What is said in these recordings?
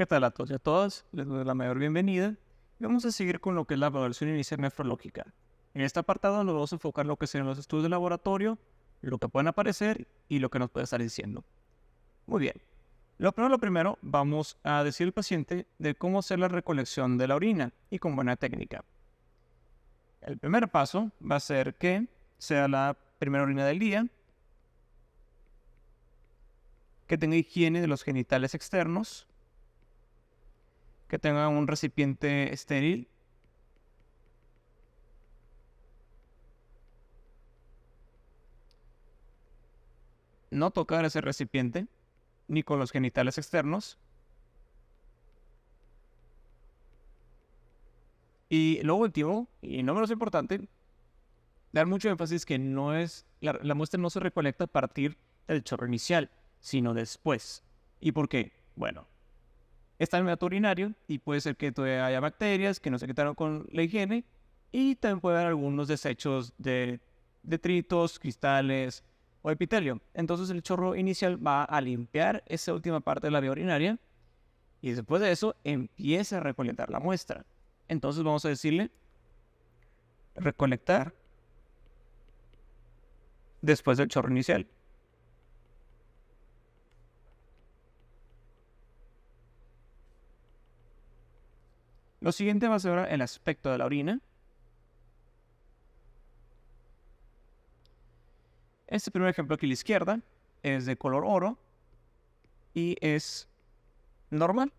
¿Qué tal a todos y a todas? Les doy la mayor bienvenida y vamos a seguir con lo que es la evaluación inicial nefrológica. En este apartado nos vamos a enfocar en lo que serán los estudios de laboratorio, lo que pueden aparecer y lo que nos puede estar diciendo. Muy bien. Lo primero, vamos a decir al paciente de cómo hacer la recolección de la orina y con buena técnica. El primer paso va a ser que sea la primera orina del día, que tenga higiene de los genitales externos, que tenga un recipiente estéril, no tocar ese recipiente ni con los genitales externos. Y lo último, y no menos importante, dar mucho énfasis que la muestra no se recolecta a partir del chorro inicial, sino después. ¿Y por qué? Bueno, está en el medio urinario y puede ser que todavía haya bacterias que no se quitaron con la higiene y también puede haber algunos desechos de detritos, cristales o epitelio. Entonces el chorro inicial va a limpiar esa última parte de la vía urinaria y después de eso empieza a recolectar la muestra. Entonces vamos a decirle recolectar después del chorro inicial. Lo siguiente va a ser el aspecto de la orina. Este primer ejemplo aquí a la izquierda es de color oro y es normal.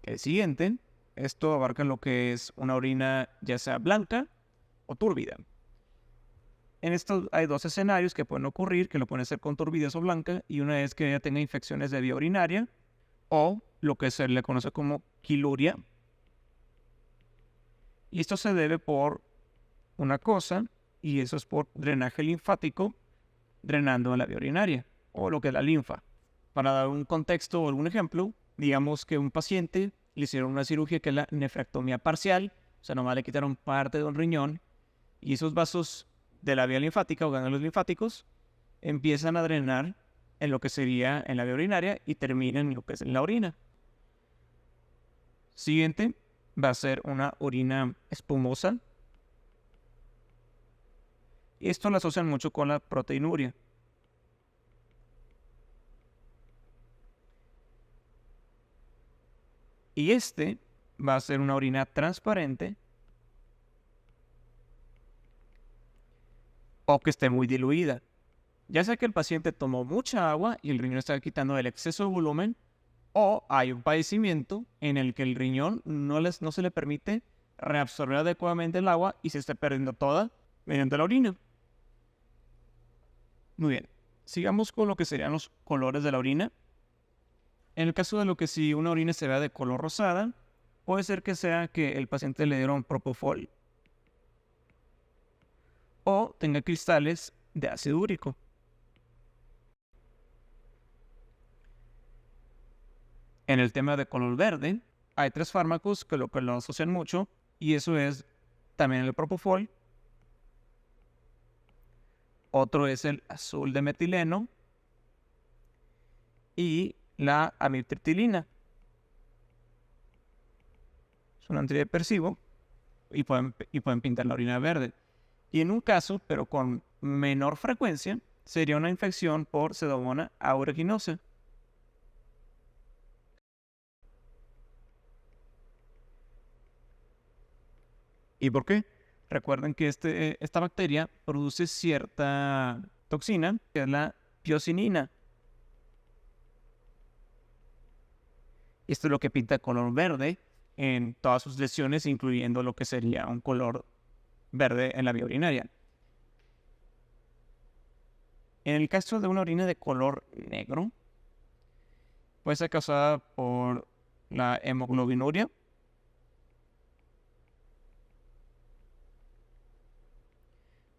El siguiente, esto abarca lo que es una orina ya sea blanca o túrbida. En esto hay dos escenarios que pueden ocurrir, que lo pueden hacer con turbidez o blanca, y una es que ella tenga infecciones de vía urinaria o lo que se le conoce como quiluria. Y esto se debe por una cosa, y eso es por drenaje linfático drenando en la vía urinaria o lo que es la linfa. Para dar un contexto o algún ejemplo, digamos que un paciente le hicieron una cirugía que es la nefrectomía parcial, o sea, nomás le quitaron parte de un riñón y esos vasos de la vía linfática o ganglios linfáticos empiezan a drenar en lo que sería en la vía urinaria y terminan en lo que es en la orina. Siguiente va a ser una orina espumosa. Y esto lo asocian mucho con la proteinuria. Y este va a ser una orina transparente o que esté muy diluida. Ya sea que el paciente tomó mucha agua y el riñón está quitando el exceso de volumen, o hay un padecimiento en el que el riñón no se le permite reabsorber adecuadamente el agua y se está perdiendo toda mediante la orina. Muy bien, sigamos con lo que serían los colores de la orina. En el caso de lo que si una orina se vea de color rosada, puede ser que sea que el paciente le dieron propofol o tenga cristales de ácido úrico. En el tema de color verde, hay tres fármacos que lo asocian mucho y eso es también el propofol, otro es el azul de metileno y la amitriptilina. Es un antidepresivo y pueden pintar la orina verde. Y en un caso, pero con menor frecuencia, sería una infección por Pseudomonas aeruginosa. ¿Y por qué? Recuerden que esta bacteria produce cierta toxina, que es la piocinina. Y esto es lo que pinta color verde en todas sus lesiones, incluyendo lo que sería un color verde en la vía urinaria. En el caso de una orina de color negro, puede ser causada por la hemoglobinuria,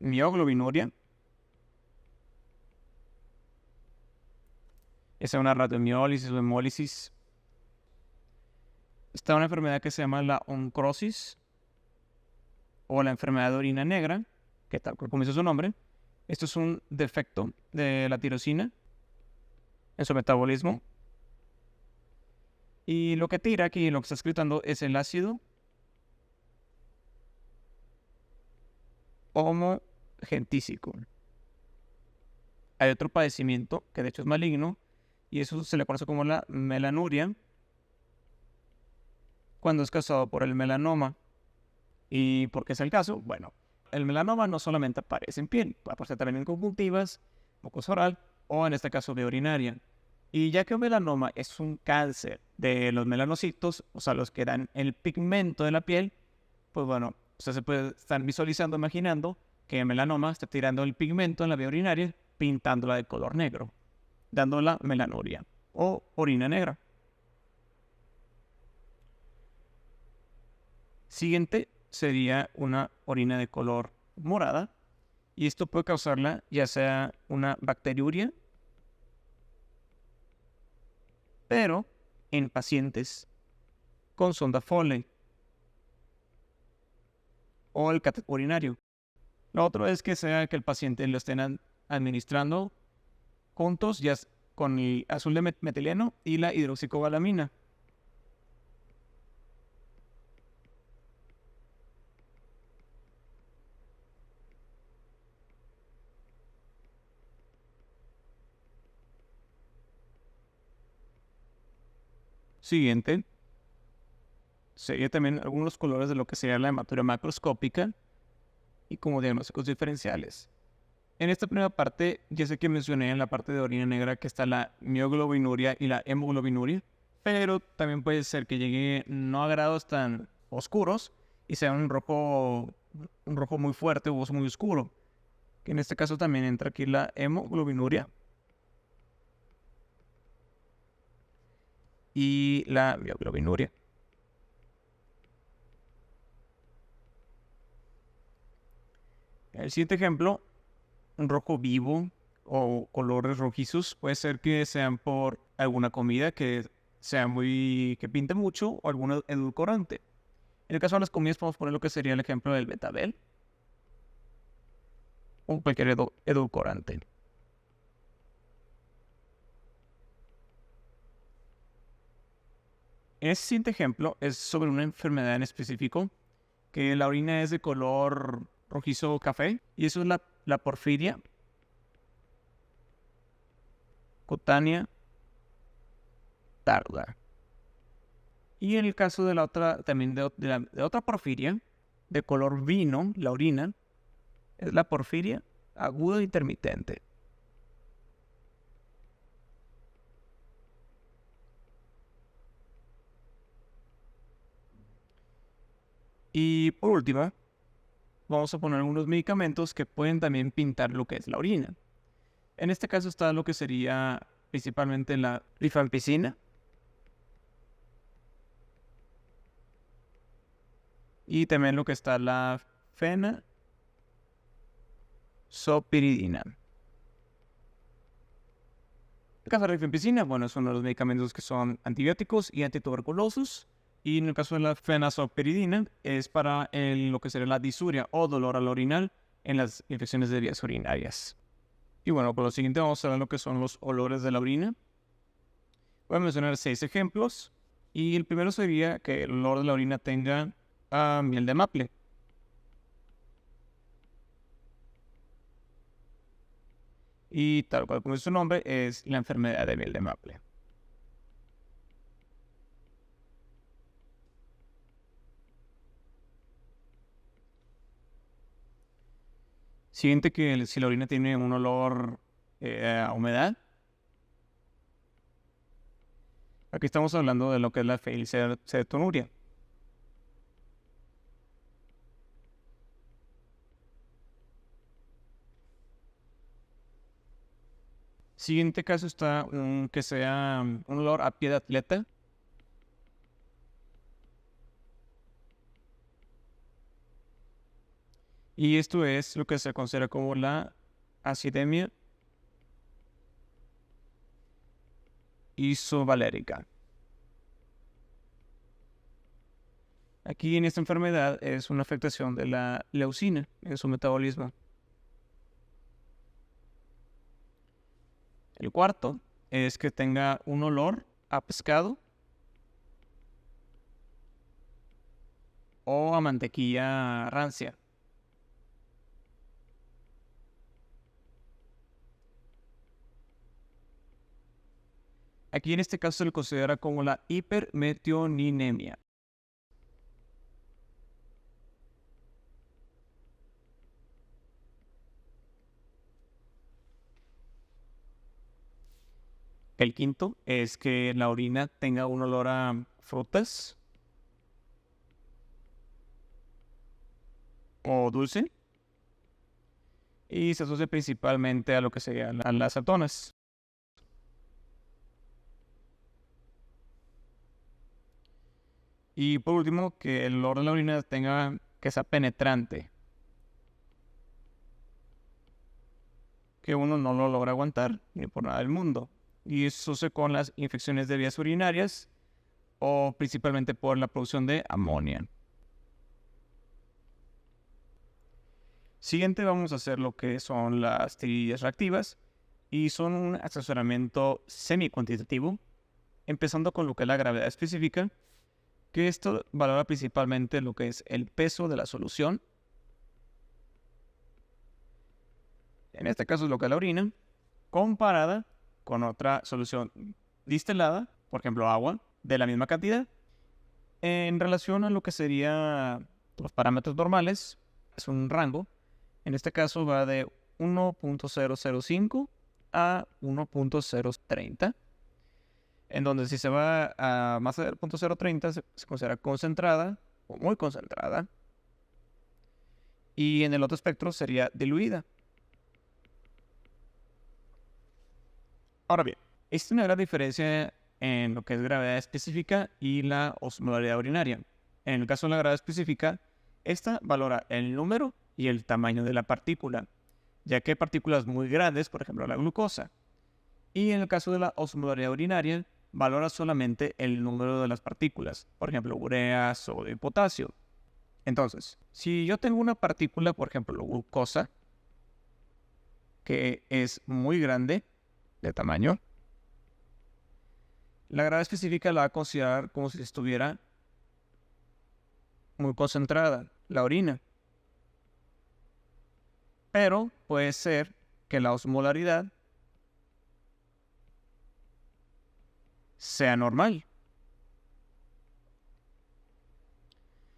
mioglobinuria, esa es una radiomiólisis o hemólisis. Está una enfermedad que se llama la oncrosis o la enfermedad de orina negra, que tal como dice su nombre, Esto es un defecto de la tirosina en su metabolismo. Y lo que tira aquí, lo que está escribiendo, es el ácido homogentísico. Hay otro padecimiento que de hecho es maligno y eso se le conoce como la melanuria cuando es causado por el melanoma. ¿Y por qué es el caso? Bueno, el melanoma no solamente aparece en piel, aparece también en conjuntivas, mucosa oral o en este caso de urinaria. Y ya que un melanoma es un cáncer de los melanocitos, o sea, los que dan el pigmento de la piel, pues bueno, usted se puede estar visualizando, imaginando que el melanoma está tirando el pigmento en la vía urinaria, pintándola de color negro, dándola melanuria o orina negra. Siguiente sería una orina de color morada y esto puede causarla ya sea una bacteriuria, pero en pacientes con sonda Foley o el catéter urinario. Lo otro es que sea que el paciente lo estén administrando juntos ya con el azul de metileno y la hidroxicobalamina. Siguiente sería también algunos colores de lo que sería la hematuria macroscópica y como diagnósticos diferenciales. En esta primera parte, ya sé que mencioné en la parte de orina negra que está la mioglobinuria y la hemoglobinuria, pero también puede ser que llegue no a grados tan oscuros y sea un rojo muy fuerte o muy oscuro, que en este caso también entra aquí la hemoglobinuria y la mioglobinuria. El siguiente ejemplo, un rojo vivo o colores rojizos, puede ser que sean por alguna comida que sea que pinte mucho o algún edulcorante. En el caso de las comidas podemos poner lo que sería el ejemplo del betabel o cualquier edulcorante. Ese siguiente ejemplo es sobre una enfermedad en específico, que la orina es de color rojizo café, y eso es la porfiria cutánea tarda. Y en el caso de la otra, también de otra porfiria, de color vino, la orina, es la porfiria aguda intermitente. Y por último, vamos a poner algunos medicamentos que pueden también pintar lo que es la orina. En este caso está lo que sería principalmente la rifampicina y también lo que está la fenazopiridina. En el caso de la rifampicina, bueno, son los medicamentos que son antibióticos y antituberculosos. Y en el caso de la fenazopiridina es para lo que sería la disuria o dolor al orinar en las infecciones de vías urinarias. Y bueno, por lo siguiente vamos a ver lo que son los olores de la orina. Voy a mencionar 6 ejemplos. Y el primero sería que el olor de la orina tenga miel de maple. Y tal cual como dice su nombre, es la enfermedad de miel de maple. Siguiente que si la orina tiene un olor a humedad. Aquí estamos hablando de lo que es la feilcetonuria. Siguiente caso está que sea un olor a pie de atleta. Y esto es lo que se considera como la acidemia isovalérica. Aquí en esta enfermedad es una afectación de la leucina en su metabolismo. El cuarto es que tenga un olor a pescado o a mantequilla rancia. Aquí en este caso se le considera como la hipermetioninemia. El quinto es que la orina tenga un olor a frutas o dulce y se asocia principalmente a lo que serían las acetonas. Y por último, que el olor de la orina que sea penetrante, que uno no lo logra aguantar ni por nada del mundo. Y eso se con las infecciones de vías urinarias o principalmente por la producción de amonio. Siguiente vamos a hacer lo que son las tirillas reactivas y son un asesoramiento semi-cuantitativo, empezando con lo que es la gravedad específica, que esto valora principalmente lo que es el peso de la solución. En este caso es lo que es la orina, comparada con otra solución distilada, por ejemplo agua, de la misma cantidad, en relación a lo que serían los parámetros normales, es un rango. En este caso va de 1.005 a 1.030, en donde si se va a más de 0.030 se considera concentrada o muy concentrada, y en el otro espectro sería diluida. Ahora bien, existe una gran diferencia en lo que es gravedad específica y la osmolaridad urinaria. En el caso de la gravedad específica, esta valora el número y el tamaño de la partícula, ya que hay partículas muy grandes, por ejemplo la glucosa. Y en el caso de la osmolaridad urinaria, valora solamente el número de las partículas, por ejemplo urea, sodio y potasio. Entonces, si yo tengo una partícula, por ejemplo glucosa, que es muy grande de tamaño, la gravedad específica la va a considerar como si estuviera muy concentrada, la orina. Pero puede ser que la osmolaridad sea normal.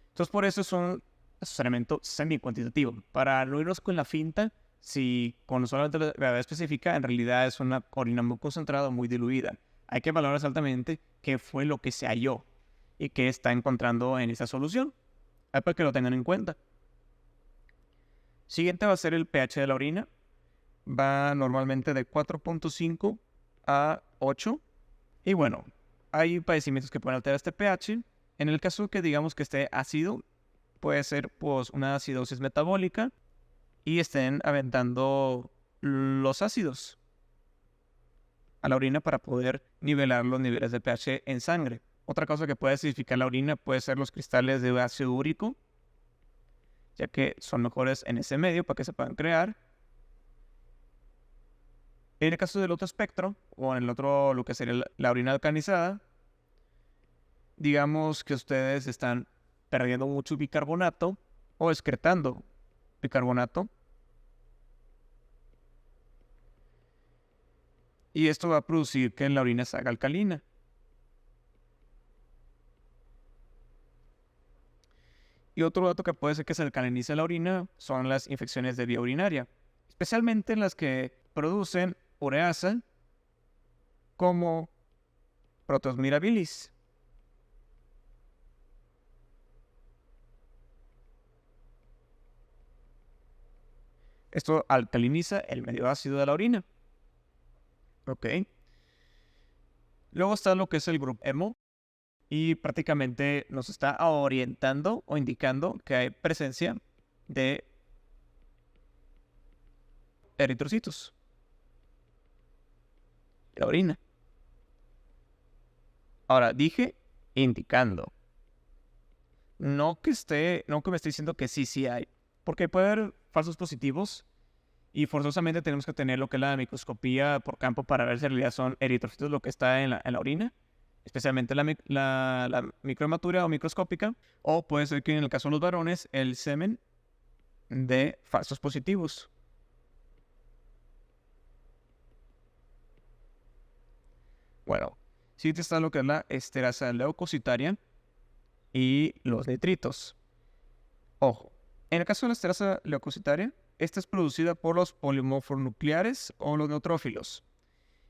Entonces por eso es un asesoramiento semi-cuantitativo. Para no irnos con la finta, si con solamente la gravedad específica, en realidad es una orina muy concentrada, muy diluida. Hay que valorar exactamente qué fue lo que se halló y qué está encontrando en esa solución. Hay para que lo tengan en cuenta. Siguiente va a ser el pH de la orina. Va normalmente de 4.5 a 8. Y bueno, hay padecimientos que pueden alterar este pH. En el caso que digamos que esté ácido, puede ser pues una acidosis metabólica y estén aventando los ácidos a la orina para poder nivelar los niveles de pH en sangre. Otra cosa que puede acidificar la orina puede ser los cristales de ácido úrico, ya que son mejores en ese medio para que se puedan crear. En el caso del otro espectro, o en el otro, lo que sería la orina alcalinizada, digamos que ustedes están perdiendo mucho bicarbonato o excretando bicarbonato. Y esto va a producir que la orina se haga alcalina. Y otro dato que puede ser que se alcalinice la orina son las infecciones de vía urinaria, especialmente las que producen ureasa como Proteus mirabilis. Esto alcaliniza el medio ácido de la orina. Ok. Luego está lo que es el grupo hemo y prácticamente nos está orientando o indicando que hay presencia de eritrocitos en la orina. Ahora, dije indicando. No que me esté diciendo que sí hay. Porque puede haber falsos positivos Y forzosamente tenemos que tener lo que es la microscopía por campo para ver si en realidad son eritrocitos lo que está en la orina, especialmente la microhematuria o microscópica, o puede ser que en el caso de los varones, el semen de falsos positivos. Bueno, siguiente está lo que es la esterasa leucocitaria y los nitritos. Ojo, en el caso de la esterasa leucocitaria, esta es producida por los polimorfonucleares o los neutrófilos.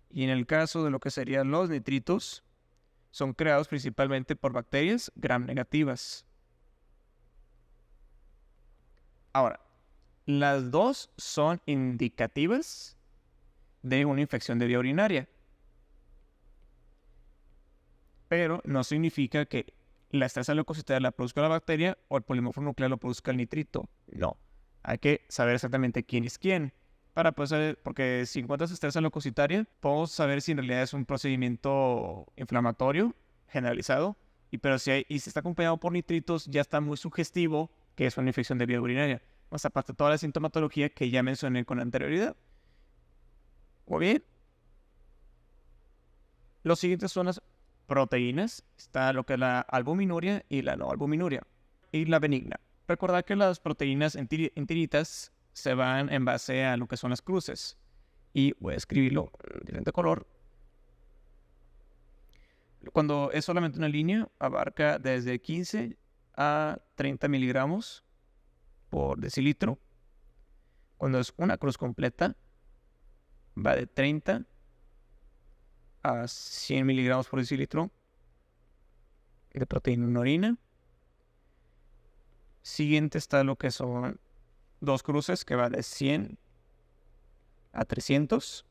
Y en el caso de lo que serían los nitritos, son creados principalmente por bacterias gram negativas. Ahora, las dos son indicativas de una infección de vía urinaria, pero no significa que la esterasa leucocitaria la produzca la bacteria o el polimorfo nuclear lo produzca el nitrito. No, hay que saber exactamente quién es quién para poder saber, porque si encuentras esterasa leucocitaria, podemos saber si en realidad es un procedimiento inflamatorio generalizado, pero si está acompañado por nitritos, ya está muy sugestivo que es una infección de vía urinaria. Más aparte de toda la sintomatología que ya mencioné con anterioridad. Muy bien. Los siguientes son las proteínas. Está lo que es la albuminuria y la no albuminuria. Y la benigna. Recordad que las proteínas en tiritas se van en base a lo que son las cruces. Y voy a escribirlo en diferente color. Cuando es solamente una línea, abarca desde 15 a 30 miligramos por decilitro. Cuando es una cruz completa, va de 30 a 100 miligramos por decilitro de proteína en orina. Siguiente está lo que son dos cruces, que va de 100 a 300.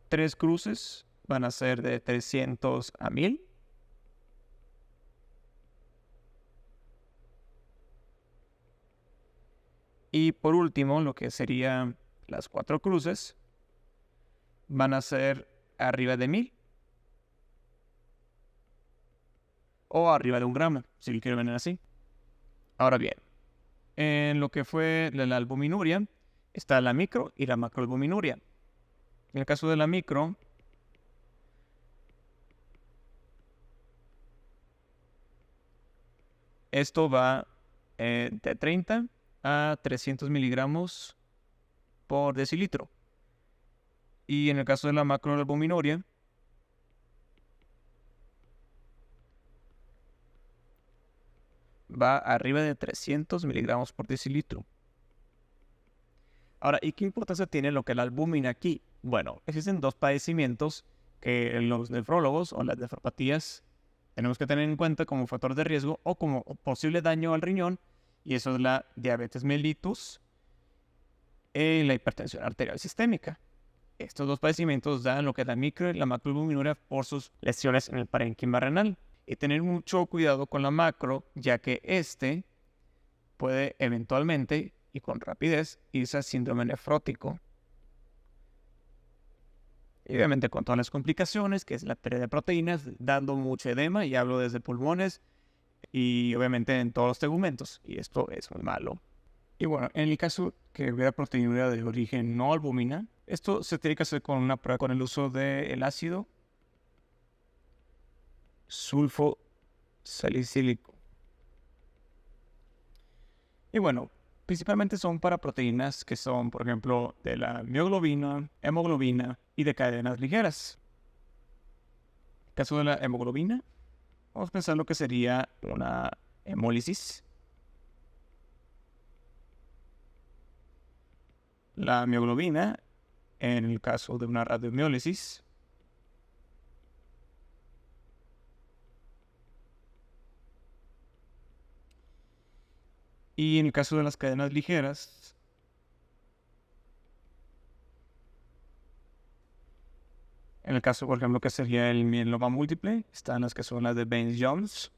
Tres cruces van a ser de 300 a 1000. Y por último, lo que serían las cuatro cruces van a ser arriba de 1000 o arriba de 1 gramo, si lo quiero ver así. Ahora bien, en lo que fue la albuminuria, está la micro y la macroalbuminuria. En el caso de la micro, esto va de 30 a 300 miligramos por decilitro. Y en el caso de la macroalbuminuria, va arriba de 300 miligramos por decilitro. Ahora, ¿y qué importancia tiene lo que es la albúmina aquí? Bueno, existen dos padecimientos que los nefrólogos o las nefropatías tenemos que tener en cuenta como factor de riesgo o como posible daño al riñón, y eso es la diabetes mellitus y la hipertensión arterial sistémica. Estos dos padecimientos dan lo que es la micro y la macroalbuminuria por sus lesiones en el parénquima renal. Y tener mucho cuidado con la macro, ya que puede eventualmente y con rapidez irse a síndrome nefrótico. Y obviamente con todas las complicaciones, que es la pérdida de proteínas, dando mucho edema, y hablo desde pulmones y obviamente en todos los tegumentos. Y esto es muy malo. Y bueno, en el caso que hubiera proteinuria de origen no albúmina, esto se tiene que hacer con una prueba con el uso del ácido sulfosalicílico. Y bueno, principalmente son para proteínas que son, por ejemplo, de la mioglobina, hemoglobina y de cadenas ligeras. En el caso de la hemoglobina, vamos a pensar lo que sería una hemólisis. La mioglobina, en el caso de una radiomiólisis. Y en el caso de las cadenas ligeras, en el caso, por ejemplo, que sería el mieloma múltiple, están las que son las de Baines-Jones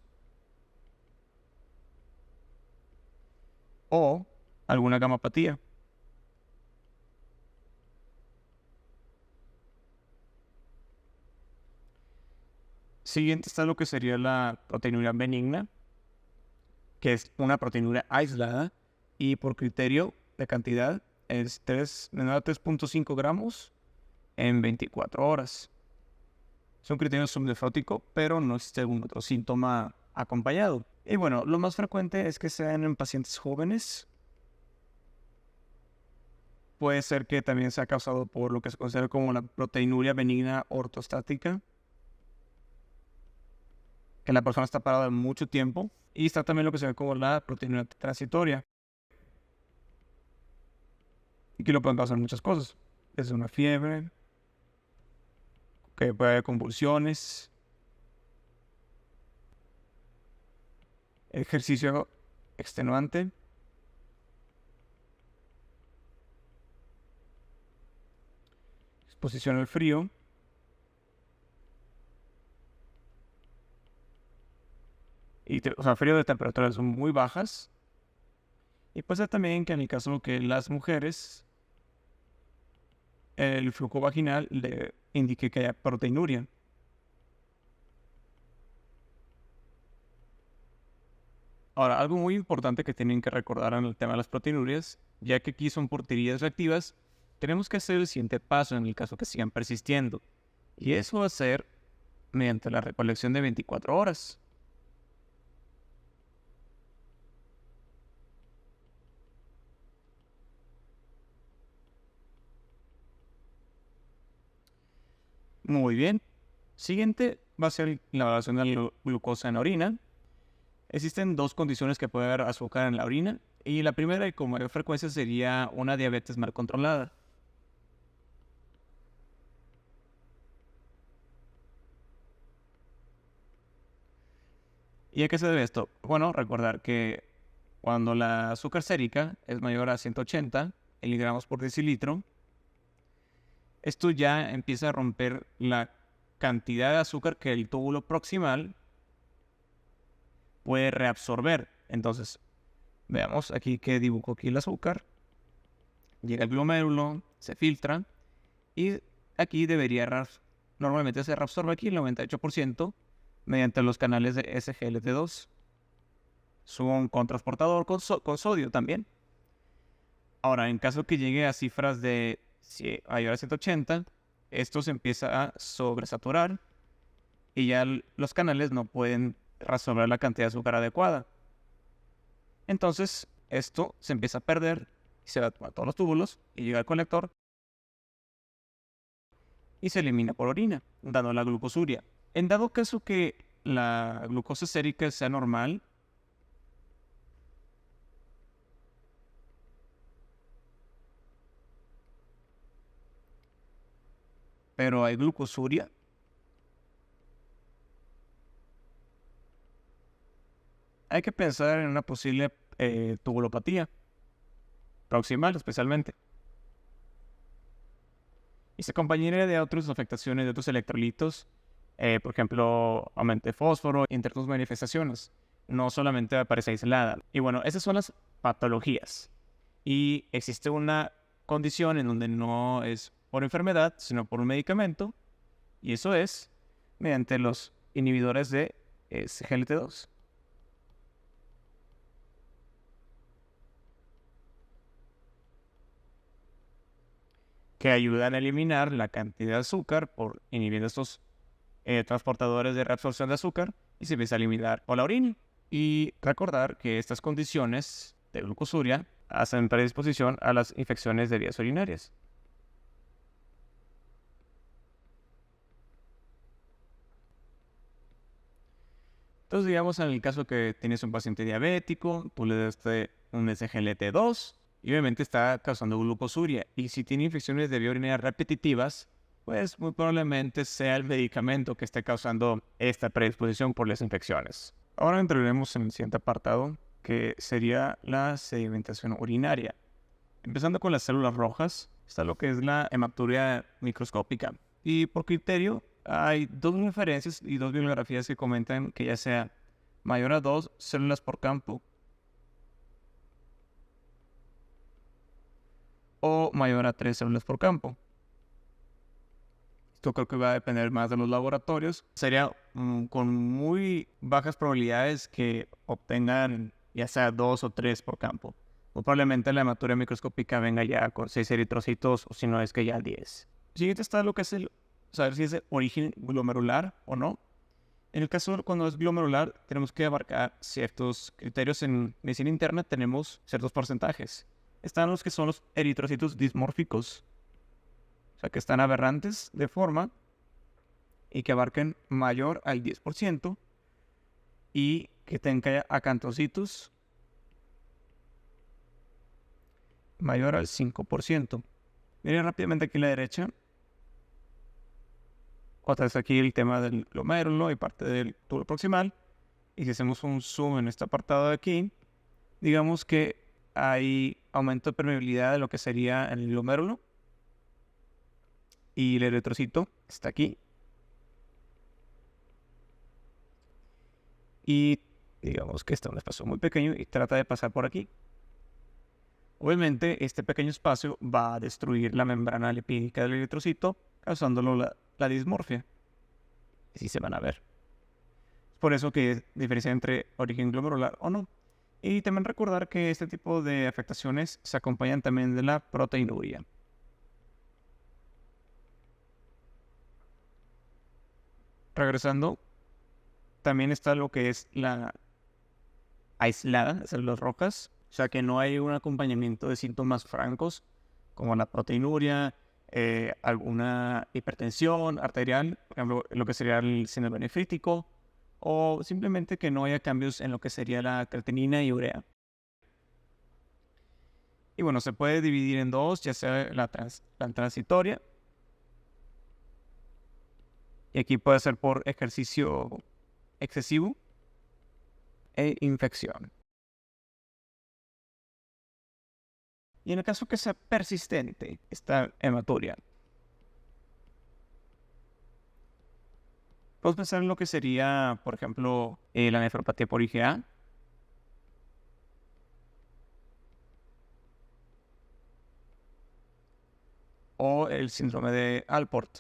o alguna gamapatía. Siguiente está lo que sería la proteinuria benigna, que es una proteinuria aislada, y por criterio de cantidad es menor a 3.5 gramos en 24 horas. Es un criterio subnefrótico, pero no existe algún otro síntoma acompañado. Y bueno, lo más frecuente es que sean en pacientes jóvenes. Puede ser que también sea causado por lo que se considera como la proteinuria benigna ortostática, que la persona está parada mucho tiempo. Y está también lo que se ve como la proteinuria transitoria, y que lo pueden causar muchas cosas, desde una fiebre, que puede haber convulsiones, ejercicio extenuante, exposición al frío, o sea, frío de temperaturas muy bajas. Y puede ser también que en el caso de que las mujeres, el flujo vaginal le indique que haya proteinuria. Ahora, algo muy importante que tienen que recordar en el tema de las proteinurias, ya que aquí son porterías reactivas, tenemos que hacer el siguiente paso en el caso que sigan persistiendo. Y eso va a ser mediante la recolección de 24 horas. Muy bien. Siguiente va a ser la evaluación de la glucosa en la orina. Existen dos condiciones que puede haber azúcar en la orina, y la primera y con mayor frecuencia sería una diabetes mal controlada. ¿Y a qué se debe esto? Bueno, recordar que cuando la azúcar sérica es mayor a 180 miligramos por decilitro, esto ya empieza a romper la cantidad de azúcar que el túbulo proximal puede reabsorber. Entonces, veamos aquí que dibujo aquí el azúcar. Llega al glomérulo, se filtra, y aquí debería normalmente se reabsorbe aquí el 98% mediante los canales de SGLT2. Son contrasportador con sodio también. Ahora, en caso que llegue a cifras de mayor a 180, esto se empieza a sobresaturar y ya los canales no pueden reabsorber la cantidad de azúcar adecuada. Entonces, esto se empieza a perder y se va a todos los túbulos y llega al colector y se elimina por orina, dando la glucosuria. En dado caso que la glucosa sérica sea normal, pero hay glucosuria, hay que pensar en una posible tubulopatía proximal especialmente. Y se acompañaría de otras afectaciones de otros electrolitos, por ejemplo, aumento de fósforo, entre otras manifestaciones. No solamente aparece aislada. Y bueno, esas son las patologías. Y existe una condición en donde no es por enfermedad, sino por un medicamento, y eso es mediante los inhibidores de SGLT2, que ayudan a eliminar la cantidad de azúcar por inhibiendo estos transportadores de reabsorción de azúcar, y se empieza a eliminar por la orina. Y recordar que estas condiciones de glucosuria hacen predisposición a las infecciones de vías urinarias. Entonces, digamos, en el caso que tienes un paciente diabético, tú le das un SGLT2 y obviamente está causando glucosuria. Y si tiene infecciones de vía urinaria repetitivas, pues muy probablemente sea el medicamento que esté causando esta predisposición por las infecciones. Ahora entraremos en el siguiente apartado, que sería la sedimentación urinaria. Empezando con las células rojas, está lo que es la hematuria microscópica. Y por criterio, hay dos referencias y dos bibliografías que comentan que ya sea mayor a 2 células por campo o mayor a 3 células por campo. Esto creo que va a depender más de los laboratorios. Sería con muy bajas probabilidades que obtengan ya sea 2 o 3 por campo. O probablemente la hematología microscópica venga ya con 6 eritrocitos, o si no es que ya 10. Siguiente está lo que es saber si es de origen glomerular o no. En el caso cuando es glomerular, tenemos que abarcar ciertos criterios. En medicina interna tenemos ciertos porcentajes. Están los que son los eritrocitos dismórficos, o sea, que están aberrantes de forma y que abarquen mayor al 10% y que tengan acantocitos mayor al 5%. Miren rápidamente aquí a la derecha. Otra vez aquí el tema del glomérulo y parte del túbulo proximal. Y si hacemos un zoom en este apartado de aquí, digamos que hay aumento de permeabilidad de lo que sería el glomérulo. Y el eritrocito está aquí. Y digamos que está un espacio muy pequeño y trata de pasar por aquí. Obviamente, este pequeño espacio va a destruir la membrana lipídica del eritrocito, causándolo la dismorfia. Así se van a ver. Es por eso que diferencia entre origen glomerular o no. Y también recordar que este tipo de afectaciones se acompañan también de la proteinuria. Regresando, también está lo que es la aislada, células rojas. O sea que no hay un acompañamiento de síntomas francos como la proteinuria, alguna hipertensión arterial, por ejemplo, lo que sería el síndrome nefrítico, o simplemente que no haya cambios en lo que sería la creatinina y urea. Y bueno, se puede dividir en dos, ya sea la transitoria, y aquí puede ser por ejercicio excesivo e infección. Y en el caso que sea persistente esta hematuria, podemos pensar en lo que sería, por ejemplo, la nefropatía por IgA. O el síndrome de Alport.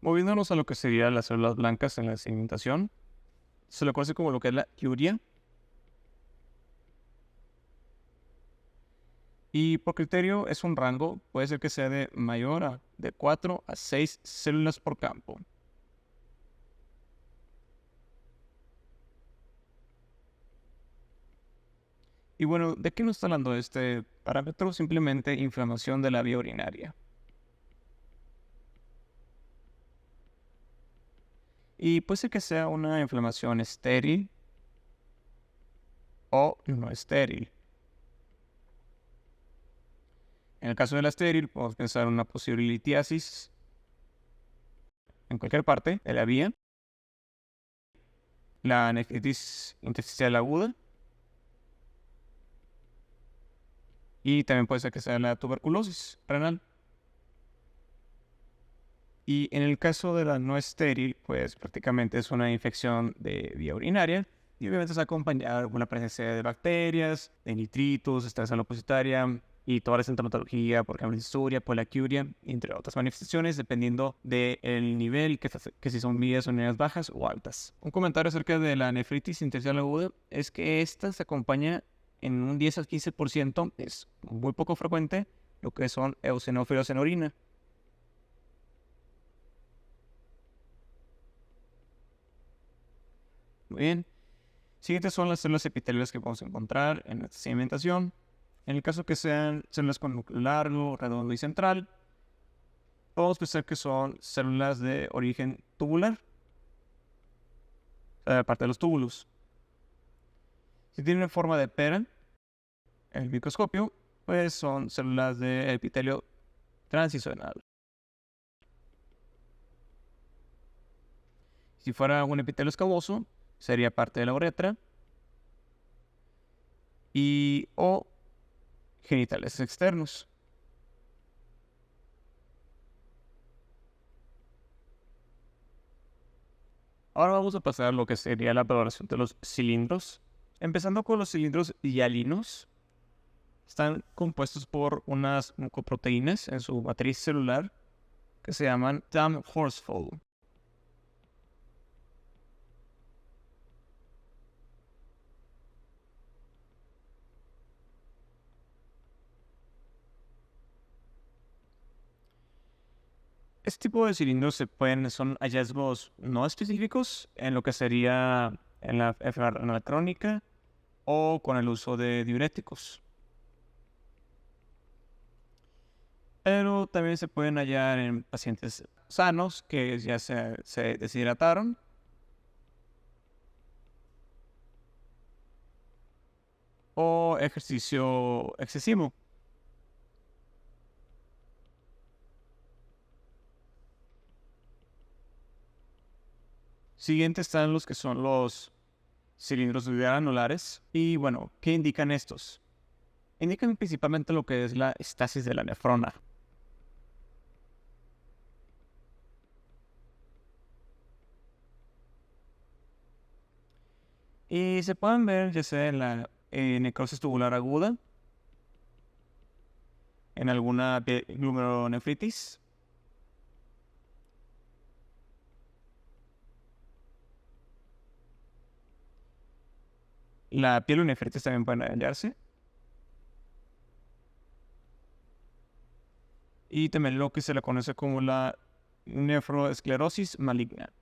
Moviéndonos a lo que serían las células blancas en la sedimentación, se le conoce como lo que es la urea. Y por criterio es un rango, puede ser que sea de 4 a 6 células por campo. Y bueno, ¿de qué nos está hablando este parámetro? Simplemente inflamación de la vía urinaria. Y puede ser que sea una inflamación estéril o no estéril. En el caso de la estéril, podemos pensar en una posible litiasis en cualquier parte de la vía, la nefritis intersticial aguda, y también puede ser que sea la tuberculosis renal. Y en el caso de la no estéril, pues prácticamente es una infección de vía urinaria y obviamente está acompañada con la presencia de bacterias, de nitritos, estrés salopositaria y toda la sintomatología, por ejemplo, insuria, poliacuria, entre otras manifestaciones, dependiendo del nivel, que si son vías urinarias bajas o altas. Un comentario acerca de la nefritis intersticial aguda es que esta se acompaña en un 10 al 15%, es muy poco frecuente, lo que son eosinófilos en orina. Muy bien. Siguientes son las células epiteliales que podemos encontrar en esta sedimentación. En el caso que sean células con núcleo largo, redondo y central, podemos pensar que son células de origen tubular, o sea, aparte de los túbulos. Si tienen forma de pera en el microscopio, pues son células de epitelio transicional. Si fuera un epitelio escamoso, sería parte de la uretra o genitales externos. Ahora vamos a pasar a lo que sería la valoración de los cilindros. Empezando con los cilindros hialinos. Están compuestos por unas mucoproteínas en su matriz celular que se llaman Tam Horsfall. Este tipo de cilindros son hallazgos no específicos en lo que sería en la enfermedad crónica o con el uso de diuréticos. Pero también se pueden hallar en pacientes sanos que ya se deshidrataron o ejercicio excesivo. Siguiente están los que son los cilindros granulares. Y bueno, ¿qué indican estos? Indican principalmente lo que es la estasis de la nefrona. Y se pueden ver ya sea en la necrosis tubular aguda, en alguna glomerulonefritis, la pielonefritis también pueden hallarse, y también lo que se le conoce como la nefroesclerosis maligna.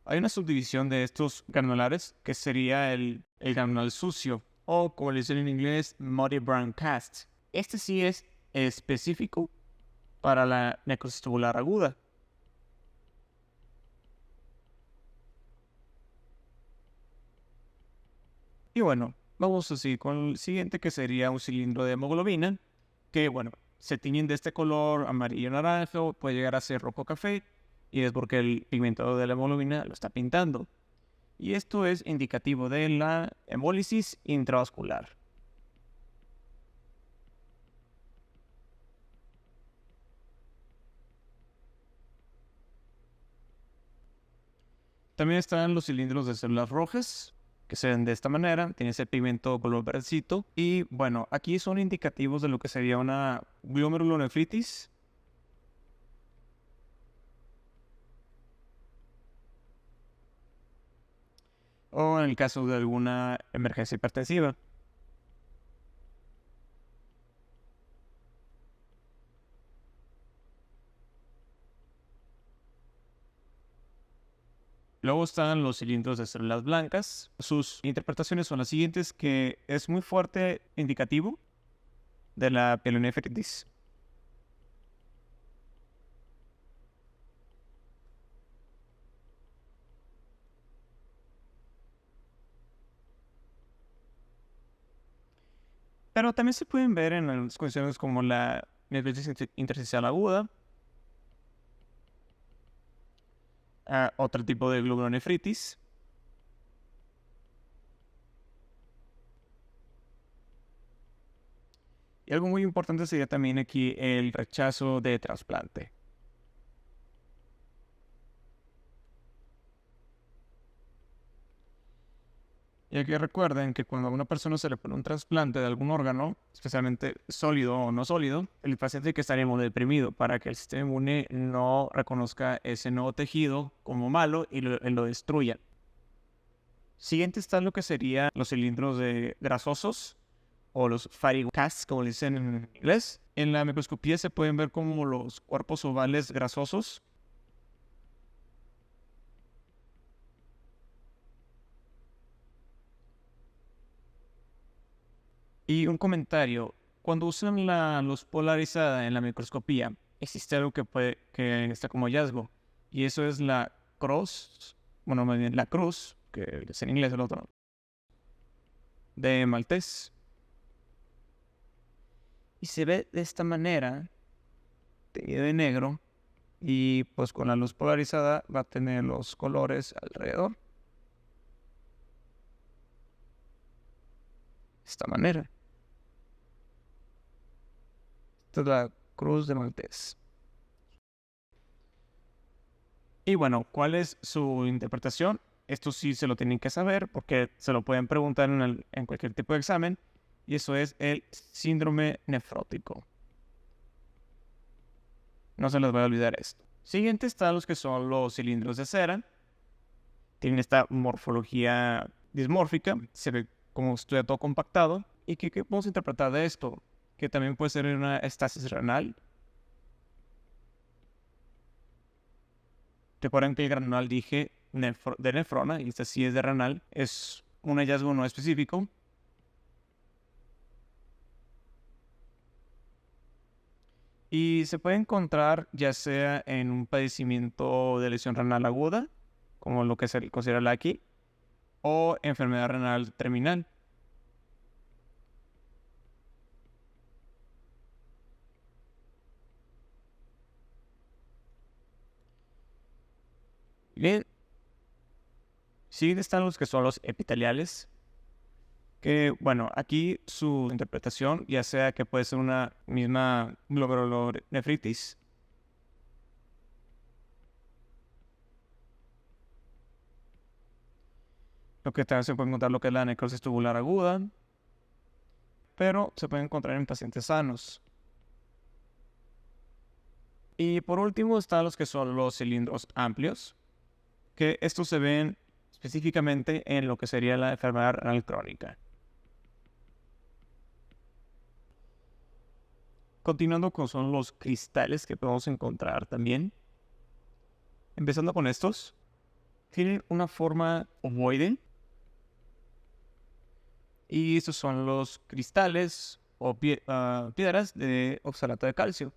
Hay una subdivisión de estos granulares que sería el granulal sucio, o como le dicen en inglés, muddy brown cast. Este sí es específico para la necrosis tubular aguda. Y bueno, vamos así con el siguiente, que sería un cilindro de hemoglobina, que bueno, se tiñen de este color amarillo naranjo, puede llegar a ser rojo café, y es porque el pigmento de la hemoglobina lo está pintando. Y esto es indicativo de la hemólisis intravascular. También están los cilindros de células rojas, que se ven de esta manera, tiene ese pigmento color verdecito. Y bueno, aquí son indicativos de lo que sería una glomerulonefritis, o en el caso de alguna emergencia hipertensiva. Luego están los cilindros de células blancas. Sus interpretaciones son las siguientes, que es muy fuerte indicativo de la pielonefritis. Pero también se pueden ver en las condiciones como la nefritis intersticial aguda, otro tipo de glomerulonefritis. Y algo muy importante sería también aquí el rechazo de trasplante. Y aquí recuerden que cuando a una persona se le pone un trasplante de algún órgano, especialmente sólido o no sólido, el paciente tiene que estar inmunodeprimido para que el sistema inmune no reconozca ese nuevo tejido como malo y lo destruya. Siguiente está lo que serían los cilindros grasosos, o los fatty casts, como le dicen en inglés. En la microscopía se pueden ver como los cuerpos ovales grasosos. Y un comentario: cuando usan la luz polarizada en la microscopía, existe algo que está como hallazgo, y eso es la cruz, bueno, más bien la cruz, que es en inglés el otro, de Maltés. Y se ve de esta manera, teñido de negro, y pues con la luz polarizada va a tener los colores alrededor. De esta manera. Esta es la cruz de Maltés. Y bueno, ¿cuál es su interpretación? Esto sí se lo tienen que saber porque se lo pueden preguntar en cualquier tipo de examen. Y eso es el síndrome nefrótico. No se les va a olvidar esto. Siguiente están los que son los cilindros de cera. Tienen esta morfología dismórfica, se ve como si estuviera todo compactado. ¿Y qué podemos interpretar de esto? Que también puede ser una estasis renal. Recuerden que el granulal dije de nefrona, y esta sí es de renal. Es un hallazgo no específico. Y se puede encontrar ya sea en un padecimiento de lesión renal aguda, como lo que se considera aquí, o enfermedad renal terminal. Bien, sí están los que son los epiteliales, que bueno, aquí su interpretación ya sea que puede ser una misma glomerulonefritis, lo que también se puede encontrar lo que es la necrosis tubular aguda, pero se puede encontrar en pacientes sanos. Y por último están los que son los cilindros amplios, que estos se ven específicamente en lo que sería la enfermedad renal crónica. Continuando con son los cristales que podemos encontrar también. Empezando con estos, tienen una forma ovoide. Y estos son los cristales o piedras de oxalato de calcio.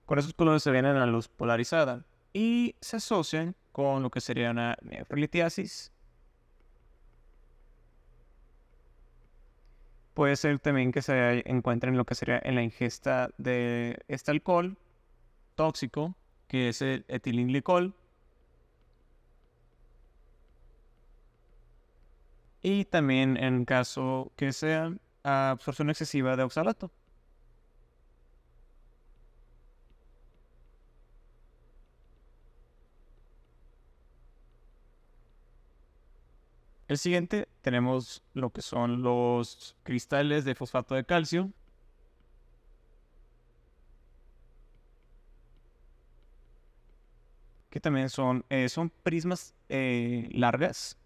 Con esos colores se ven en la luz polarizada y se asocian con lo que sería una nefrolitiasis. Puede ser también que se encuentren lo que sería en la ingesta de este alcohol tóxico, que es el etilenglicol. Y también en caso que sea absorción excesiva de oxalato. El siguiente tenemos lo que son los cristales de fosfato de calcio. Que también son prismas largas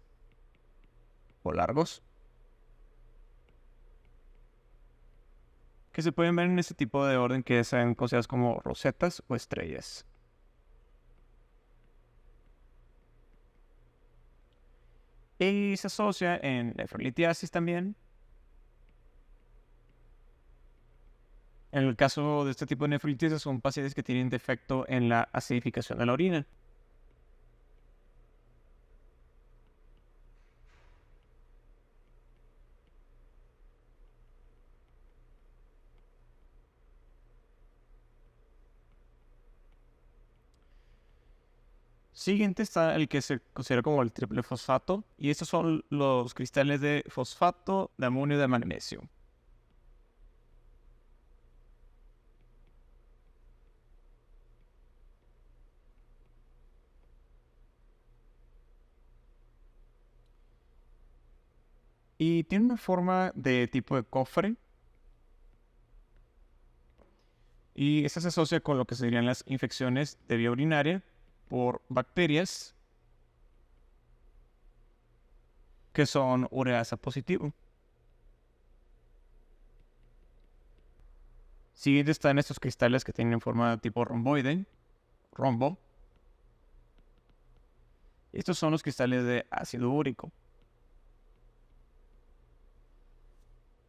o largos. Que se pueden ver en este tipo de orden que sean consideradas como rosetas o estrellas. Y se asocia en nefrolitiasis también. En el caso de este tipo de nefrolitiasis son pacientes que tienen defecto en la acidificación de la orina. Siguiente está el que se considera como el triple fosfato. Y estos son los cristales de fosfato, de amonio y de magnesio. Y tiene una forma de tipo de cofre. Y esta se asocia con lo que serían las infecciones de vía urinaria por bacterias que son ureasa positivo. Siguiente están estos cristales que tienen forma de tipo romboide, rombo. Estos son los cristales de ácido úrico.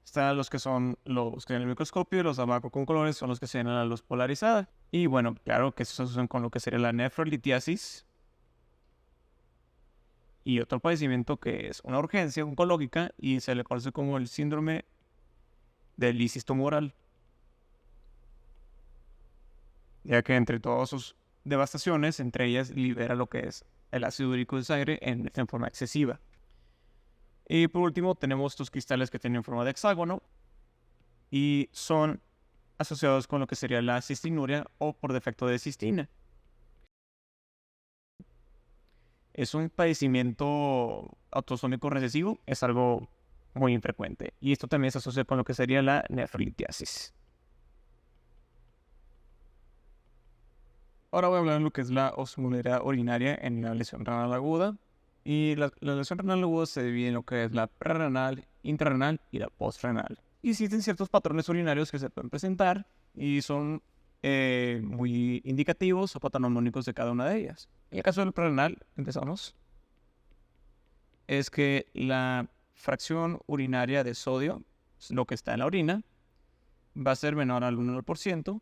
Están los que son los que en el microscopio, los abajo con colores, son los que se ven a la luz polarizada. Y bueno, claro que estos se asocian con lo que sería la nefrolitiasis. Y otro padecimiento que es una urgencia oncológica y se le conoce como el síndrome del lisis tumoral. Ya que entre todas sus devastaciones, entre ellas libera lo que es el ácido úrico de sangre en forma excesiva. Y por último tenemos estos cristales que tienen forma de hexágono y son asociados con lo que sería la cistinuria o por defecto de cistina. Es un padecimiento autosómico recesivo, es algo muy infrecuente. Y esto también se asocia con lo que sería la nefrolitiasis. Ahora voy a hablar de lo que es la osmolaridad urinaria en la lesión renal aguda. Y la lesión renal aguda se divide en lo que es la prerrenal, intrarrenal y la postrenal. Y existen ciertos patrones urinarios que se pueden presentar y son muy indicativos o patognomónicos de cada una de ellas. En el caso del prerrenal, empezamos, es que la fracción urinaria de sodio, lo que está en la orina, va a ser menor al 1%,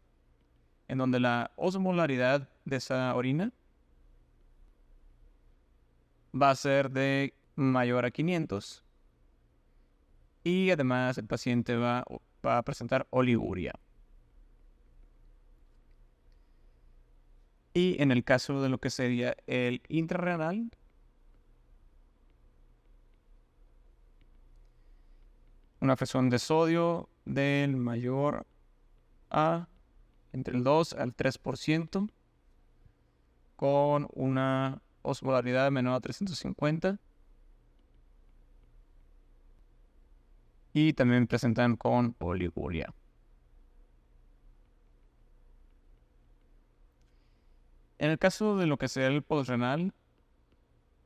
en donde la osmolaridad de esa orina va a ser de mayor a 500 y además el paciente va a presentar oliguria. Y en el caso de lo que sería el intrarrenal, una fracción de sodio del mayor a entre el 2 al 3% con una osmolaridad menor a 350 y también presentan con oliguria. En el caso de lo que sea el postrenal,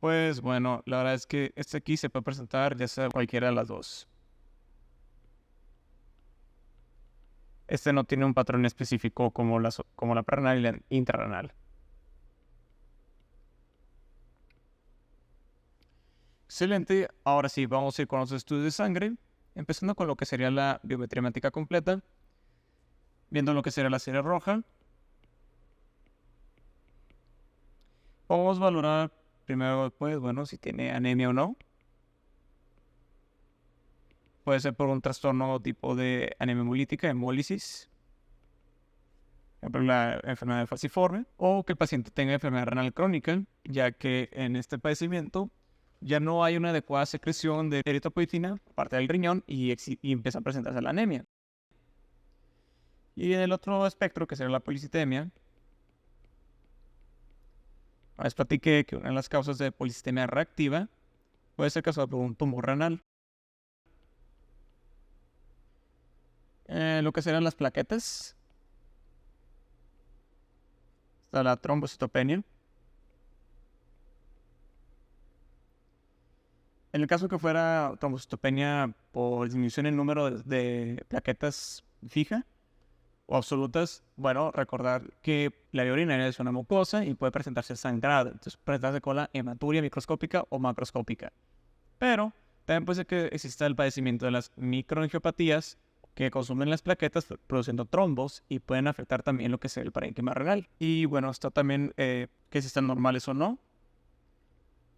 pues bueno, la verdad es que este aquí se puede presentar ya sea cualquiera de las dos. Este no tiene un patrón específico como la prerrenal y la intrarrenal. Excelente, ahora sí, vamos a ir con los estudios de sangre, empezando con lo que sería la biometría hemática completa, viendo lo que sería la serie roja. Vamos a valorar primero, pues, bueno, si tiene anemia o no. Puede ser por un trastorno tipo de anemia hemolítica, hemólisis, por ejemplo, la enfermedad falciforme, o que el paciente tenga enfermedad renal crónica, ya que en este padecimiento ya no hay una adecuada secreción de eritropoyetina por parte del riñón y empieza a presentarse la anemia. Y en el otro espectro, que sería la policitemia, les platiqué que una de las causas de policitemia reactiva puede ser causada por un tumor renal. Lo que serán las plaquetas, está la trombocitopenia. En el caso que fuera trombocitopenia por disminución en número de plaquetas fija o absolutas, bueno, recordar que la vía urinaria es una mucosa y puede presentarse sangrado, entonces presentarse con la hematuria microscópica o macroscópica. Pero también puede ser que exista el padecimiento de las microangiopatías que consumen las plaquetas produciendo trombos y pueden afectar también lo que es el parénquima renal. Y bueno, está también que si están normales o no.